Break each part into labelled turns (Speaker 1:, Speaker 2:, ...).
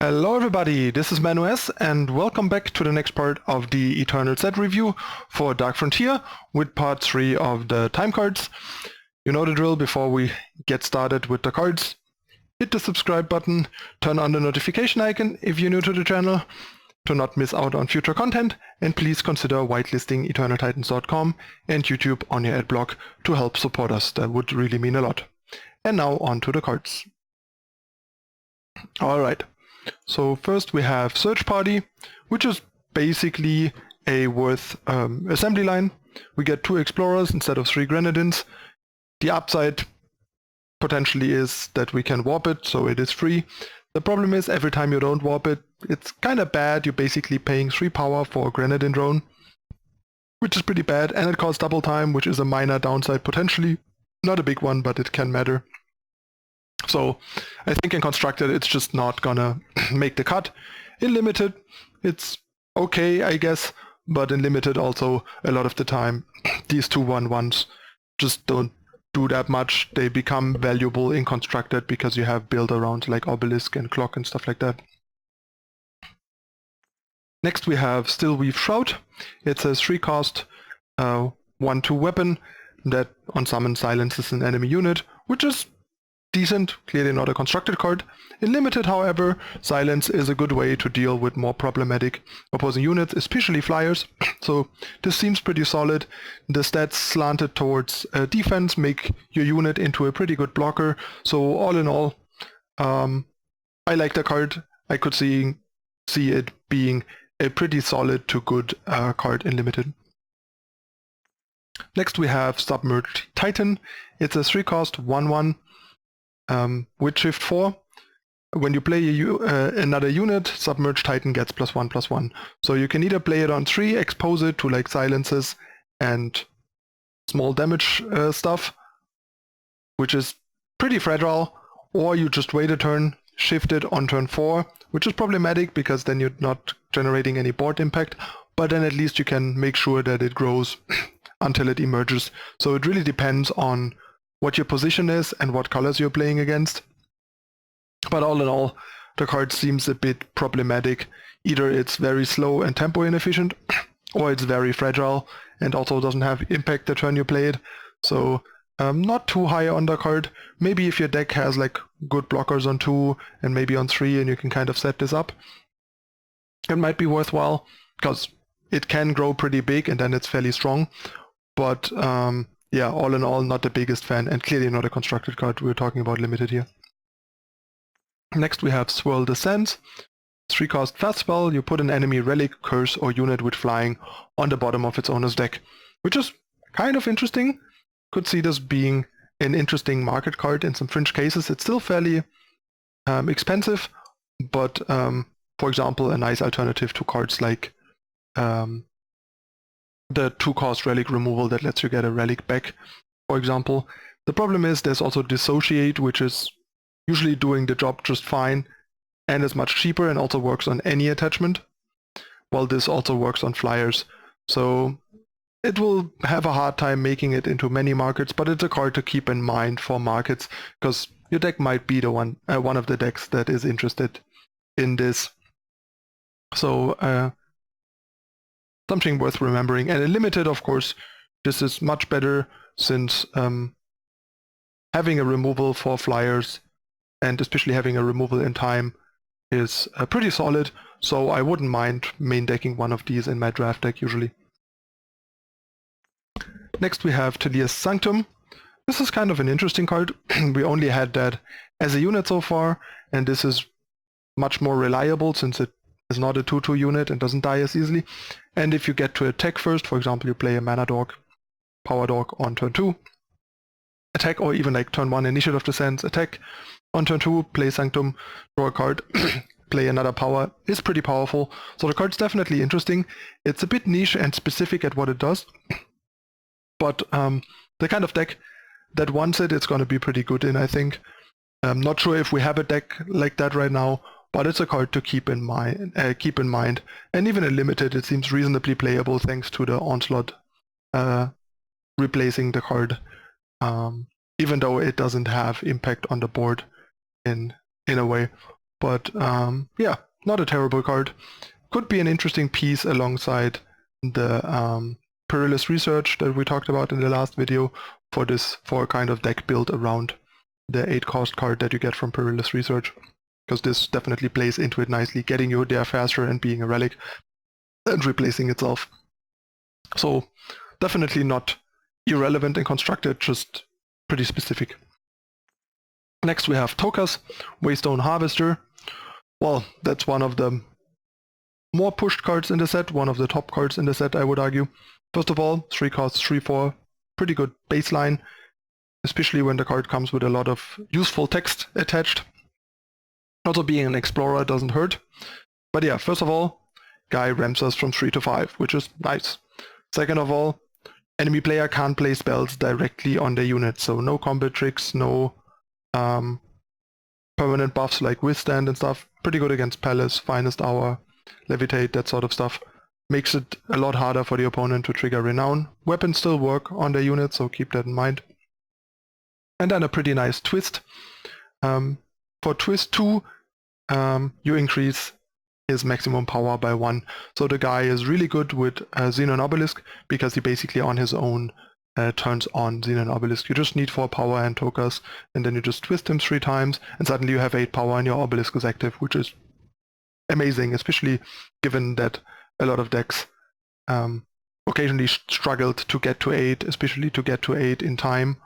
Speaker 1: Hello everybody, this is ManuS and welcome back to the next part of the Eternal set review for Dark Frontier with part 3 of the time cards. You know the drill. Before we get started with the cards, hit the subscribe button, turn on the notification icon if you're new to the channel to not miss out on future content, and please consider whitelisting EternalTitans.com and YouTube on your adblock to help support us. That would really mean a lot. And now on to the cards. Alright. So first we have Search Party, which is basically a worth assembly line. We get 2 Explorers instead of 3 Grenadines. The upside potentially is that we can warp it, so it is free. The problem is every time you don't warp it, it's kind of bad. You're basically paying 3 power for a Grenadine drone, which is pretty bad, and it costs double time, which is a minor downside potentially. Not a big one, but it can matter. So I think in Constructed it's just not gonna make the cut. In Limited it's okay, I guess, but in Limited also a lot of the time these 2/1/1s just don't do that much. They become valuable in Constructed because you have build around like Obelisk and Clock and stuff like that. Next we have Stillweave Shroud. It's a 3-cost 1/2 weapon that on summon silences an enemy unit, which is decent, clearly not a constructed card. In Limited, however, silence is a good way to deal with more problematic opposing units, especially flyers. So this seems pretty solid. The stats slanted towards defense make your unit into a pretty good blocker. So all in all, I like the card. I could see it being a pretty solid to good card in Limited. Next we have Submerged Titan. It's a 3-cost 1/1. With Shift 4, when you play another unit, Submerged Titan gets +1/+1. So you can either play it on 3, expose it to like silences and small damage stuff, which is pretty fragile, or you just wait a turn, shift it on turn 4, which is problematic because then you're not generating any board impact, but then at least you can make sure that it grows until it emerges. So it really depends on what your position is and what colors you're playing against. But all in all, the card seems a bit problematic. Either it's very slow and tempo inefficient, or it's very fragile and also doesn't have impact the turn you play it. So not too high on the card. Maybe if your deck has like good blockers on 2 and maybe on 3 and you can kind of set this up, it might be worthwhile because it can grow pretty big and then it's fairly strong. But yeah, all in all, not the biggest fan, and clearly not a constructed card. We're talking about Limited here. Next we have Swirl Descents. 3-cost fast spell. You put an enemy relic, curse, or unit with flying on the bottom of its owner's deck, which is kind of interesting. Could see this being an interesting market card in some fringe cases. It's still fairly expensive, but for example, a nice alternative to cards like the 2-cost relic removal that lets you get a relic back, for example. The problem is there's also Dissociate, which is usually doing the job just fine and is much cheaper and also works on any attachment, while this also works on flyers. So it will have a hard time making it into many markets, but it's a card to keep in mind for markets because your deck might be the one of the decks that is interested in this. So something worth remembering. And in Limited, of course, this is much better since having a removal for flyers, and especially having a removal in time, is pretty solid. So I wouldn't mind main decking one of these in my draft deck usually. Next we have Talia's Sanctum. This is kind of an interesting card. We only had that as a unit so far, and this is much more reliable since it is not a 2/2 unit and doesn't die as easily. And if you get to attack first, for example, you play a Mana Dog, Power Dog on turn 2, attack, or even like turn 1 Initiative Descents, attack. On turn 2, play Sanctum, draw a card, play another power, is pretty powerful. So the card's definitely interesting. It's a bit niche and specific at what it does, but the kind of deck that wants it, it's going to be pretty good in, I think. I'm not sure if we have a deck like that right now, but it's a card to keep in mind. And even in Limited, it seems reasonably playable thanks to the Onslaught replacing the card, even though it doesn't have impact on the board in a way. but yeah, not a terrible card. Could be an interesting piece alongside the Perilous Research that we talked about in the last video for a kind of deck built around the 8-cost card that you get from Perilous Research, because this definitely plays into it nicely, getting you there faster and being a relic and replacing itself. So definitely not irrelevant and constructed, just pretty specific. Next we have Tokus, Waystone Harvester. Well, that's one of the more pushed cards in the set, one of the top cards in the set, I would argue. First of all, 3 costs, 3/4, pretty good baseline, especially when the card comes with a lot of useful text attached. Also, being an explorer doesn't hurt. But yeah, first of all, guy ramps us from 3 to 5, which is nice. Second of all, enemy player can't play spells directly on their unit, so no combat tricks, no permanent buffs like Withstand and stuff. Pretty good against Palace, Finest Hour, Levitate, that sort of stuff. Makes it a lot harder for the opponent to trigger Renown. Weapons still work on their unit, so keep that in mind. And then a pretty nice twist. For twist 2, you increase his maximum power by 1. So the guy is really good with Xenon Obelisk, because he basically on his own turns on Xenon Obelisk. You just need 4 power and Tokus, and then you just twist him 3 times, and suddenly you have 8 power and your Obelisk is active, which is amazing, especially given that a lot of decks occasionally struggled to get to 8, especially to get to 8 in time,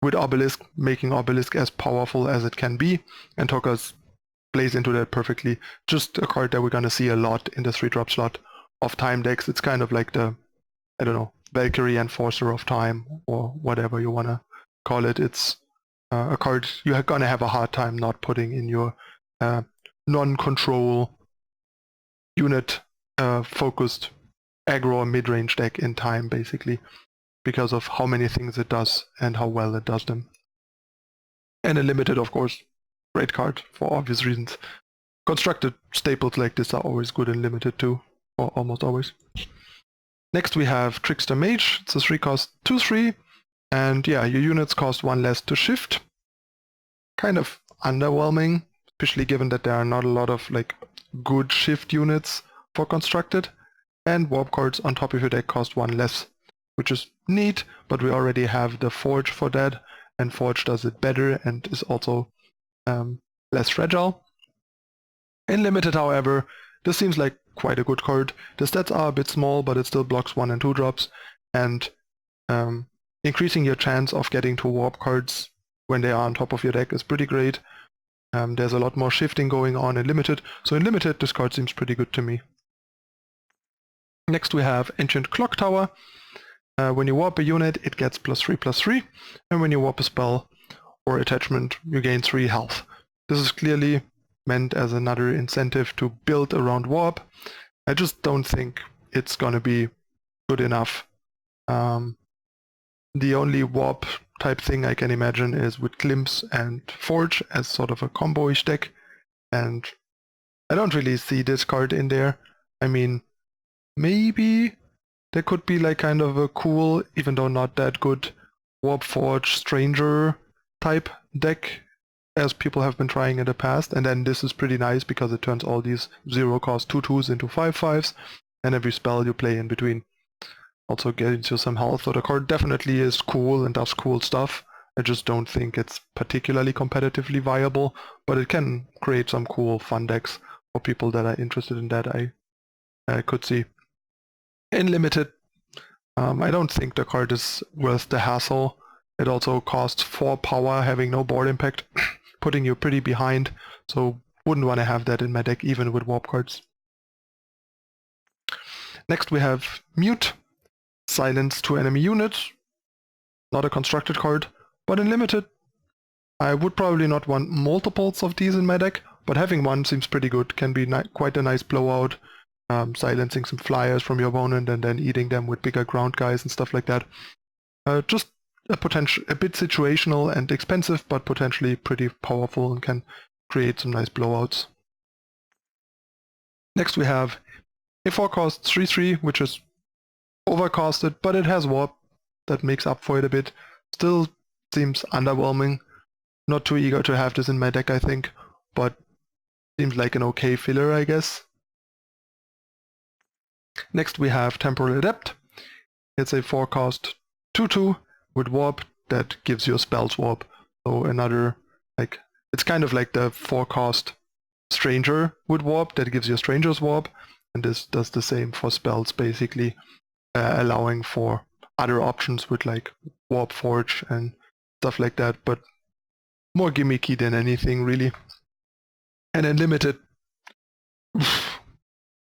Speaker 1: with Obelisk, making Obelisk as powerful as it can be, and Tokus plays into that perfectly. Just a card that we're gonna see a lot in the 3-drop slot of time decks. It's kind of like the, I don't know, Valkyrie Enforcer of Time, or whatever you wanna call it. It's a card you're gonna have a hard time not putting in your non-control unit focused aggro mid-range deck in time, basically, because of how many things it does and how well it does them. And Unlimited, of course, great card for obvious reasons. Constructed staples like this are always good in Limited too, or almost always. Next we have Trickster Mage. It's a 3-cost 2/3, and yeah, your units cost 1 less to shift. Kind of underwhelming, especially given that there are not a lot of like good shift units for constructed, and warp cards on top of your deck cost 1 less, which is neat, but we already have the Forge for that, and Forge does it better and is also less fragile. In Limited, however, this seems like quite a good card. The stats are a bit small, but it still blocks 1 and 2 drops, and increasing your chance of getting to warp cards when they are on top of your deck is pretty great. There's a lot more shifting going on in Limited, so in Limited this card seems pretty good to me. Next we have Ancient Clock Tower. When you warp a unit, it gets +3/+3, and when you warp a spell or attachment, you gain 3 health. This is clearly meant as another incentive to build around warp. I just don't think it's gonna be good enough. The only warp type thing I can imagine is with Glimpse and Forge as sort of a combo-ish deck, and I don't really see this card in there. I mean, maybe there could be like kind of a cool, even though not that good, Warp Forge Stranger type deck, as people have been trying in the past, and then this is pretty nice because it turns all these 0-cost 2/2s into 5/5s, and every spell you play in between also gets you some health. So the card definitely is cool and does cool stuff. I just don't think it's particularly competitively viable, but it can create some cool fun decks for people that are interested in that, I could see. In Limited, I don't think the card is worth the hassle. It also costs 4 power, having no board impact, putting you pretty behind, so wouldn't want to have that in my deck even with warp cards. Next we have Mute. Silence 2 enemy units. Not a constructed card, but in Limited I would probably not want multiples of these in my deck, but having one seems pretty good. Can be quite a nice blowout, silencing some flyers from your opponent and then eating them with bigger ground guys and stuff like that. Just a bit situational and expensive, but potentially pretty powerful and can create some nice blowouts. Next we have a 4-cost 3/3, which is overcosted, but it has warp that makes up for it a bit. Still seems underwhelming. Not too eager to have this in my deck, I think, but seems like an okay filler, I guess. Next we have Temporal Adept. It's a 4-cost 2/2 with Warp that gives you a Spells Warp. So another, like, it's kind of like the 4-cost Stranger with Warp that gives you a Stranger's Warp, and this does the same for spells, basically, allowing for other options with like Warp Forge and stuff like that, but more gimmicky than anything, really. And then limited,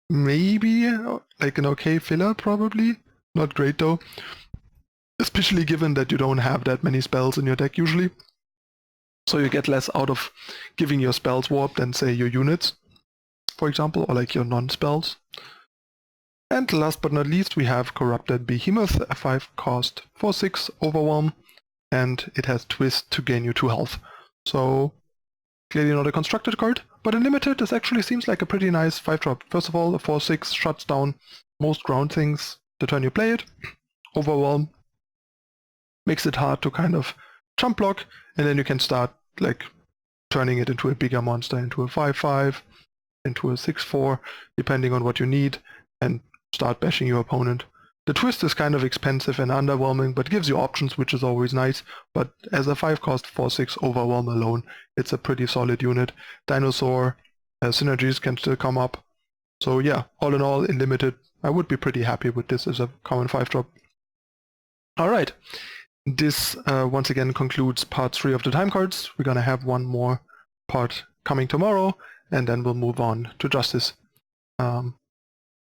Speaker 1: maybe like an okay filler, probably. Not great though. Especially given that you don't have that many spells in your deck usually. So you get less out of giving your spells warp than, say, your units, for example, or like your non-spells. And last but not least, we have Corrupted Behemoth, a 5-cost 4/6 Overwhelm, and it has Twist to gain you 2 health. So clearly not a constructed card, but in limited this actually seems like a pretty nice 5-drop. First of all, the 4/6 shuts down most ground things the turn you play it. Overwhelm makes it hard to kind of jump block, and then you can start like turning it into a bigger monster, into a 5/5, into a 6/4, depending on what you need, and start bashing your opponent. The Twist is kind of expensive and underwhelming, but gives you options, which is always nice. But as a 5-cost 4/6 Overwhelm alone, it's a pretty solid unit. Dinosaur synergies can still come up. So yeah, all in all, in limited, I would be pretty happy with this as a common 5-drop. Alright, this once again concludes part 3 of the time cards. We're gonna have one more part coming tomorrow, and then we'll move on to Justice.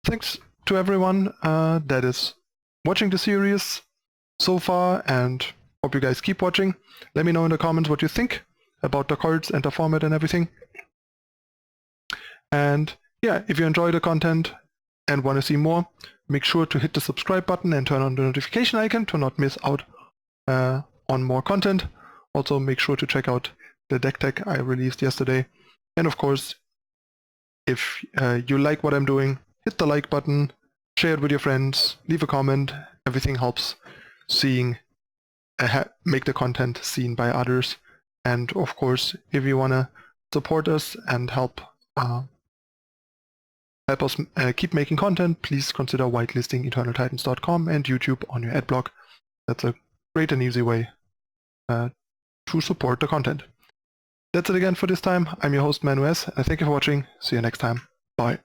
Speaker 1: Thanks to everyone that is watching the series so far, and hope you guys keep watching. Let me know in the comments what you think about the cards and the format and everything. And yeah, if you enjoy the content and want to see more, make sure to hit the subscribe button and turn on the notification icon to not miss out on more content. Also make sure to check out the deck tech I released yesterday. And of course, if you like what I'm doing, hit the like button, share it with your friends, leave a comment. Everything helps seeing, make the content seen by others. And of course, if you want to support us and help us keep making content, please consider whitelisting EternalTitans.com and YouTube on your adblock. That's a great and easy way to support the content. That's it again for this time. I'm your host ManuS, and thank you for watching. See you next time. Bye.